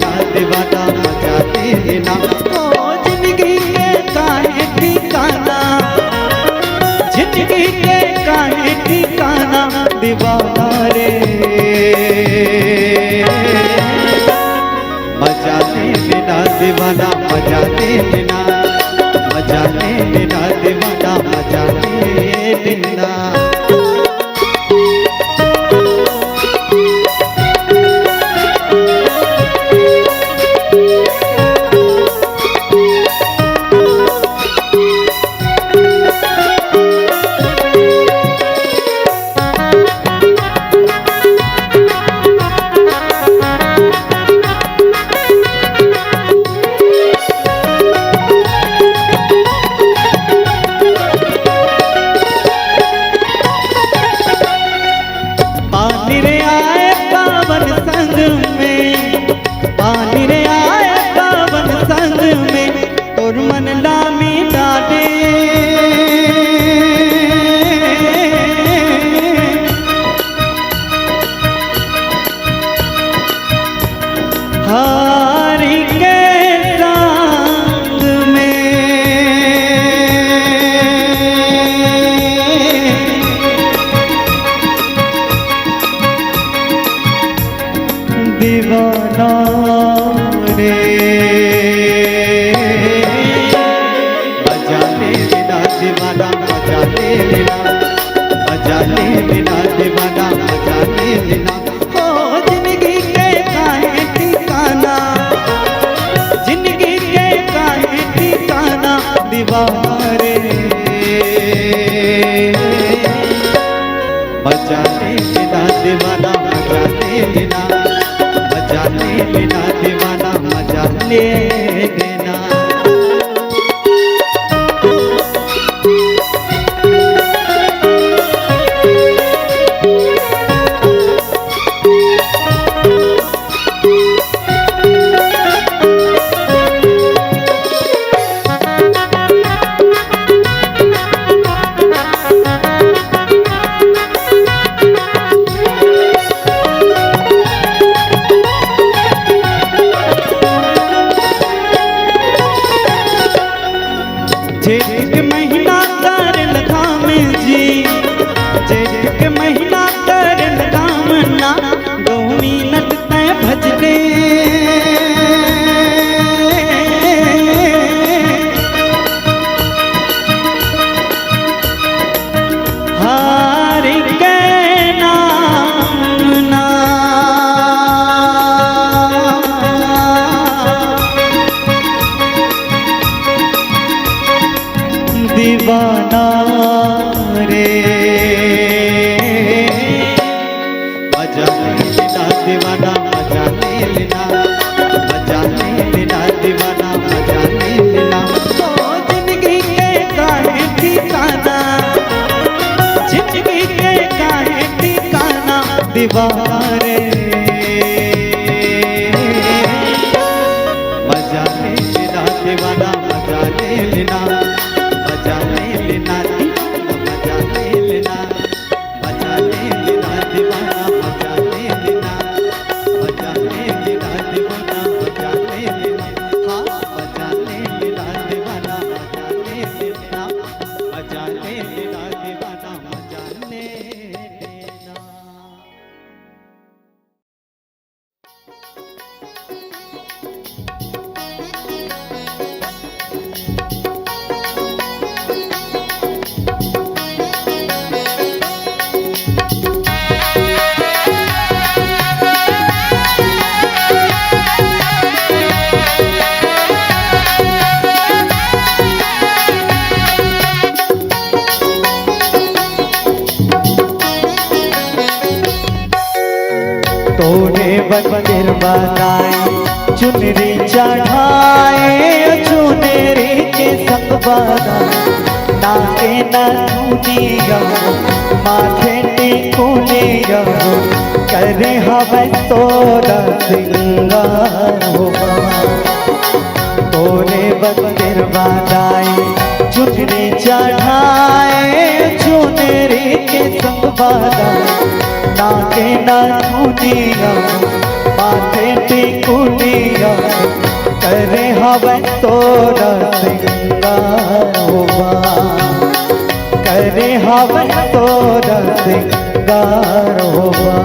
बिना दीवाना मजा लेना। ओ जिंदगी के काहे ठिकाना, जिंदगी के काहे ठिकाना दीवाना रे। मजा लेना दीवाना मजा लेना, मजा लेना दीवाना मजा लेना। दीवाना रे मजा लेना दीवाना मजा लेना, मजा लेना दीवाना मजा लेना। ओ जिंदगी के काहे ठिकाना, जिंदगी के काहे ठिकाना दीवाना रे। मजा लेना दीवाना मजा लेना, मजा लेना दीवाना मजा लेना। जेठ के महीना करल धाम जी, जेठ के महीना करल धाम ना, 2 मिनट तय भजले। हारी के नाम ना दीवाना रे। मजा लेना दीवाना मजा लेना, मजा लेना दीवाना मजा लेना। ओ जिंदगी के काहे ठिकाना, जिंदगी के काहे ठिकाना दीवाना रे। मजा लेना दीवाना मजा लेना, मजा लेना दीवाना मजा लेना, मजा लेना दीवाना मजा लेना, मजा लेना दीवाना मजा लेना। हाँ मजा लेना दीवाना मजा लेना, मजा लेना दीवाना मजा लेना। तोरे मंदिर बनाई चुनरी चढ़ाए, चुनरी के संग बनाए नाके नूनिया माथे टिकुलिया, करे हवे तोरा सिंगार होगा। तोरे मंदिर बनाई चुनरी चढ़ाए, चुनरी के संग बनाए नाके नूनिया माथे टिकुलिया करे हवे तोरा सिंगार होवा, करे हवे तोरा सिंगार होवा।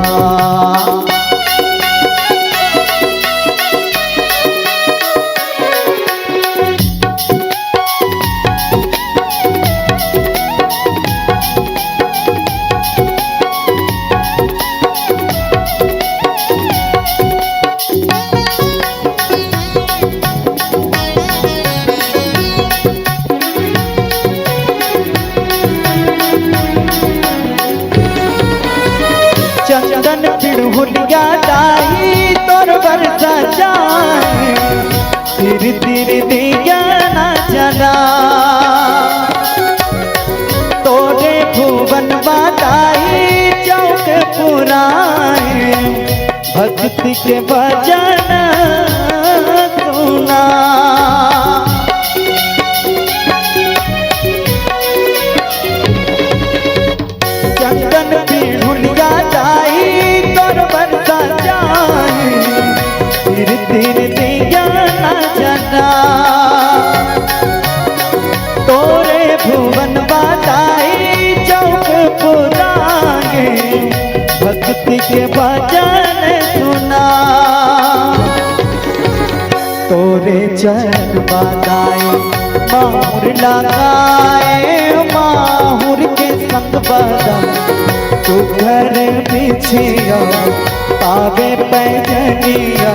चंदन पिड़हुलिया दाई तोर बरसा जाए, धीरे धीरे दिया ना चला। तोरे भुवन बादाई चौक पुराए, भक्ति के भजन सुना। चंदन पिड़हुलिया दाई तोर बरसा जाए, धीरे धीरे दिया ना चला। तोरे भुवन बादाई चौक पुराए, भक्ति के भजन सुना। तोरे चरण बादाई माहुर लगाए, माहुर के संग बदा तू घर बिछिया पावे पैजनिया,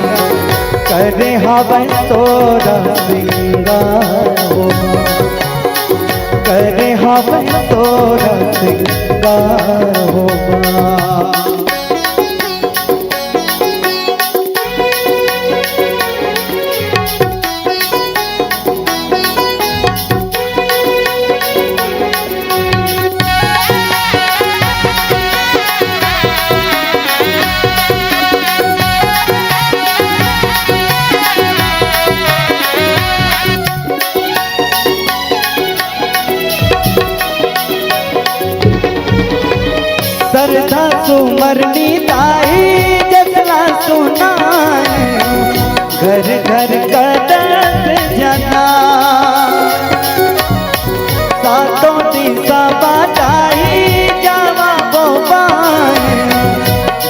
करे हवे तोरा सिंगार होवा, करे हवे तोरा सिंगार होवा। सरधा सुमरनी दाई जसला सुनाए, घर घर कदम जना। सातों दिशा बादाई जावा बोबाए,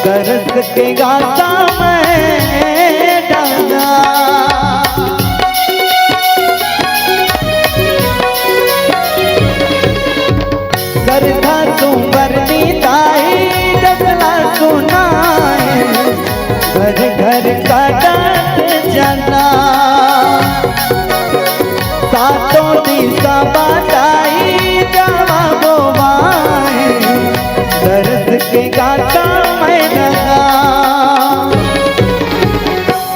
दरस के गाता में डाला। सरधा सुमरनी सुनाए, घर घर कदम जना। सातों दिशा बादाई जावा बोबाए, दर्द के गाता मैं लगा।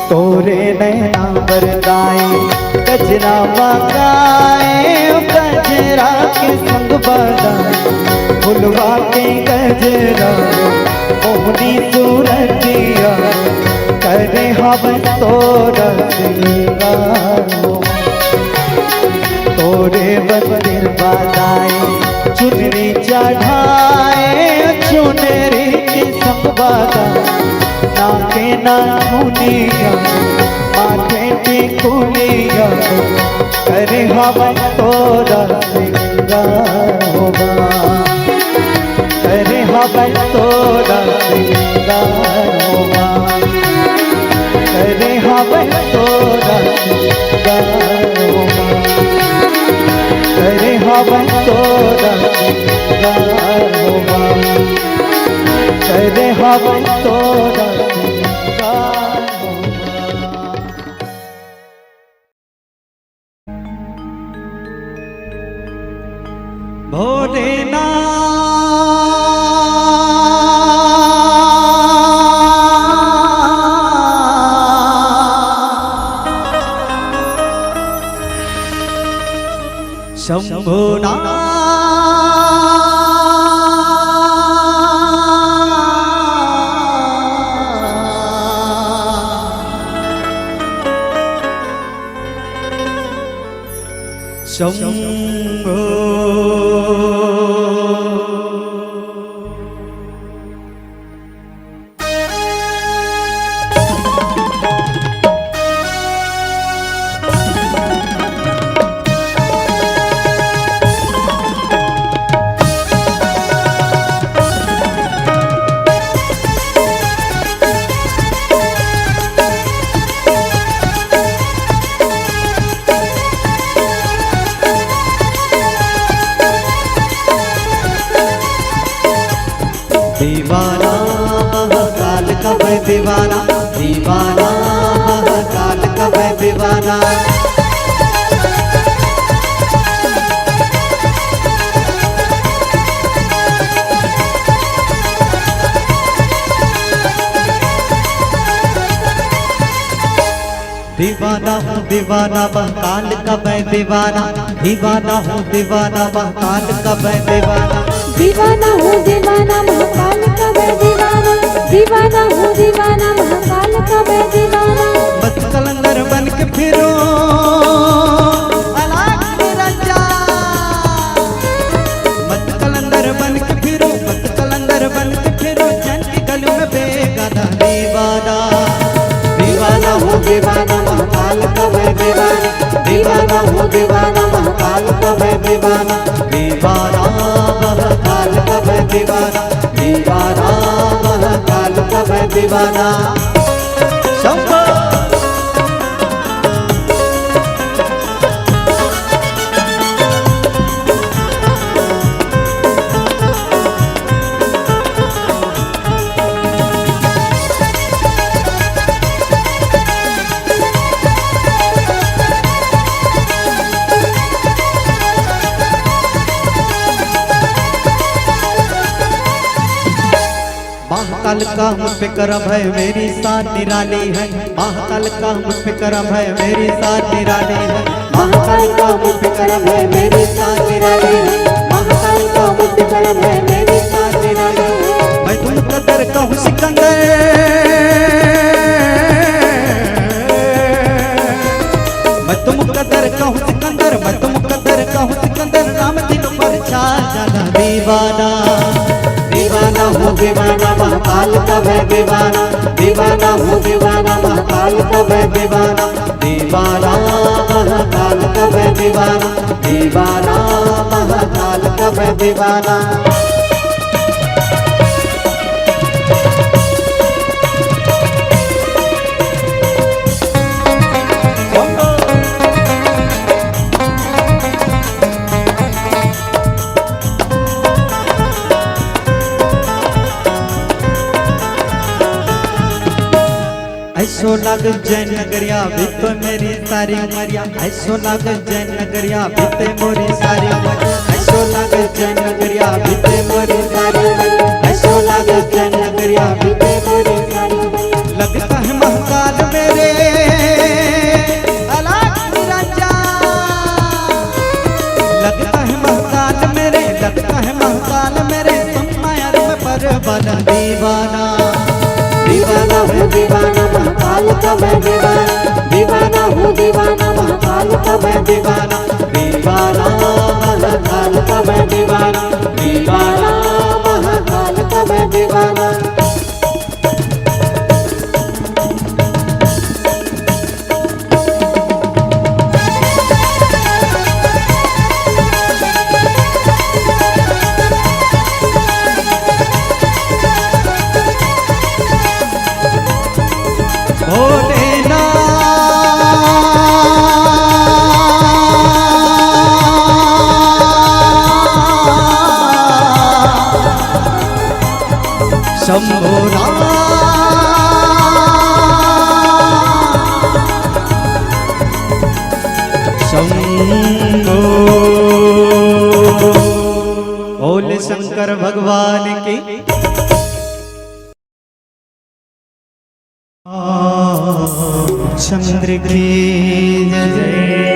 तोरे नैना बरदाए गजरा मगाए, गजरा के संग बदाए फुलवा के गजरा। मोहनी सूरतिया करे हवे तोरा सिंगार होवा, तोरे मंदिर बादाए चुनरी चढ़ाए, चुनरी के संग बदाए नाके नामुनिया, माथे टिकुलिया करे हवे तोरा सिंगार होवा, करे हवे तोरा सिंगार होवा, करे हवे तोरा सिंगार होवा, करे हवे तोरा सिंगार होवा, करे हवे तोरा सिंगार होवा। भोलेनाथ शंभुनाथ शंभो दीवाना, दीवाना महाकाल का मैं दीवाना। दीवाना हूँ दीवाना महाकाल का मैं दीवाना, दीवाना हूँ दीवाना महाकाल का मैं दीवाना। दीवाना हूँ दीवाना महाकाल का मैं दीवाना, दीवाना हूँ दीवाना महाकाल का मैं दीवाना। मत कलंदर बन के फिरो अलग निरंजन, मत कलंदर बन के फिरो, मत कलंदर बन के फिरो, जन की गली में बेगाना दीवाना। दीवाना हूँ दीवाना महाकाल का मैं दीवाना, दीवाना हूँ दीवाना महाकाल का मैं दीवाना। दीवाना महाकाल का मैं दीवाना, दीवाना महाकाल का मैं दीवाना। शंभो महाकाल का मुझ पे करम है, मेरी शान निराली है। महाकाल का मुझ पे करम है, मेरी शान निराली है। महाकाल का मुझ पे करम है, मेरी शान निराली है। महाकाल का मुझ पे करम है, मेरी शान निराली है। मैं तुम कदर का हूँ सिकंदर, मैं तुम कदर का हूँ सिकंदर, मैं तुम कदर का हूँ सिकंदर। नाम दिल पर छा जाना दीवाना, दीवाना हूँ दीवाना महाकाल का मैं दीवाना, दीवाना हूँ दीवाना महाकाल का मैं दीवाना। दीवाना महाकाल का मैं दीवाना, दीवाना महाकाल का मैं दीवाना। ऐसो लाग जैन नगरिया बीते मेरी सारी उमरिया, ऐसो लाग जैन नगरिया बीते मोरी सारी उमरिया। ऐसो लाग जैन नगरिया बीते मोरी सारी उमरिया, ऐसो लाग जैन नगरिया बीते मोरी सारी उमरिया। लगता है महाकाल मेरे अलग निरंजन, लगता है महाकाल मेरे, लगता है महाकाल मेरे। तुम माया में परवाना दीवाना, दीवाना हूँ दीवाना महाकाल का मैं दीवाना, दीवाना हूँ दीवाना महाकाल का मैं दीवाना। दीवाना महाकाल का मैं दीवाना, दीवाना महाकाल का मैं दीवाना। शंभो राम शंभो, बोले शंकर भगवान की। चंद्र की जय।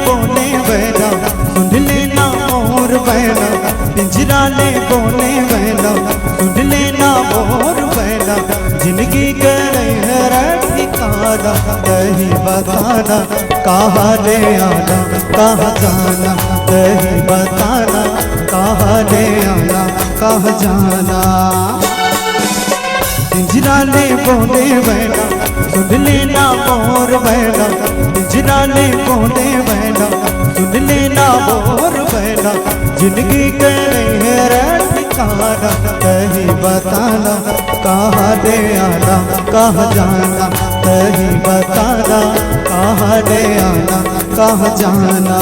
बोले बैना सुन लेना मोर बैना पिंजरा ले बोले बैना सुन लेना मोर बैना जिंदगी करे है ठिकाना कहीं बताना कहाँ ले आना कहाँ जाना कहीं बताना कहाँ ले आना कहाँ जाना पिंजरा ले बोले बैना सुन लेना मोर बैना पिंजरा ले बोले बैना सुन लेना मोर बैना जिंदगी करे है ठिकाना कहीं बताना कहाँ ले आना कहाँ जाना कहीं बताना कहाँ ले आना कहाँ जाना।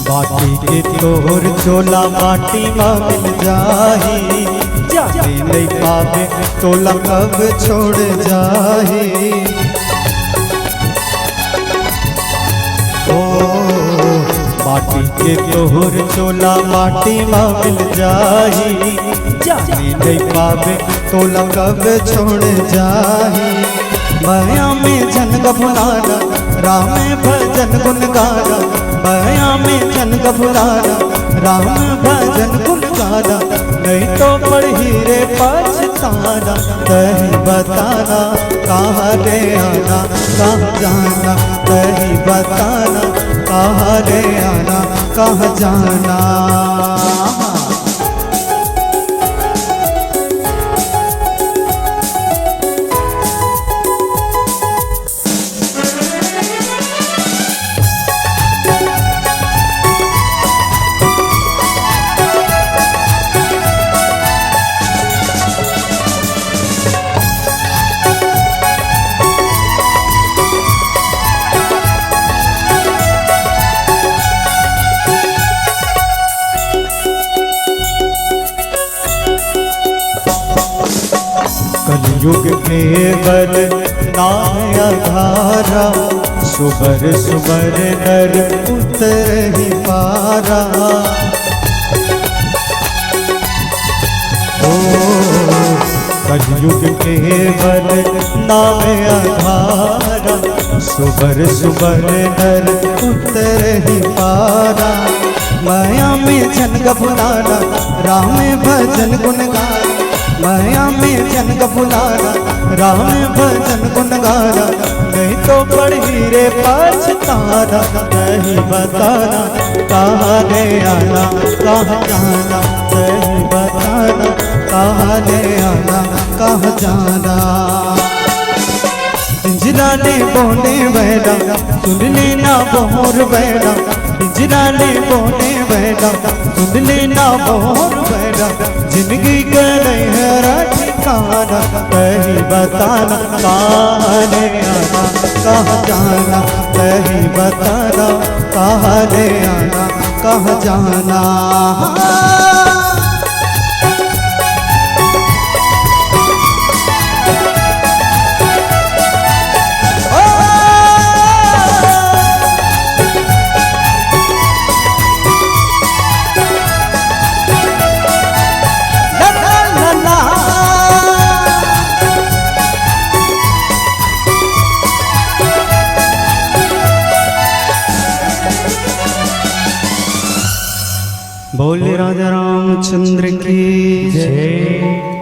माटी के तोर चोला माटी में मिल जाही जाने नहीं पावे तोला कब छोड़ जाही ओ माटी के तोर चोला माटी में मिल जाही जाने नहीं पावे तोला कब छोड़ जाही माया में जन गफुलाना राम भजन गुन गाना माया में जन गफुलाना राम भजन गुन गाना नहीं तो पढ़ी रे पछताना कहीं बताना कहाँ ले आना कहाँ जाना कहीं बताना कहाँ ले आना कहाँ जाना। कलयुग केवल नाय आधारा सुबर सुबर नर उतर ही पारा ओ कलयुग केवल नाय आधारा सुबर सुबर नर उतर ही पारा माया में जन गफुलाना राम भजन गुन गाना माया में जन गफुलाना राम भजन गुन गाना नहीं तो पढ़ी रे पछताना कहीं बताना कहाँ ले आना कहाँ जाना कहीं बताना कहाँ ले आना कहाँ जाना। पिंजरा ले बोले बैना सुन लेना मोर बैना पिंजरा ले बोले बैना सुन लेना मोर बैना जिंदगी करे है ठिकाना कहीं बताना कहाँ ले आना कहाँ जाना कहीं बताना कहाँ ले आना कहाँ जाना। बोले राजा रामचंद्र की जय।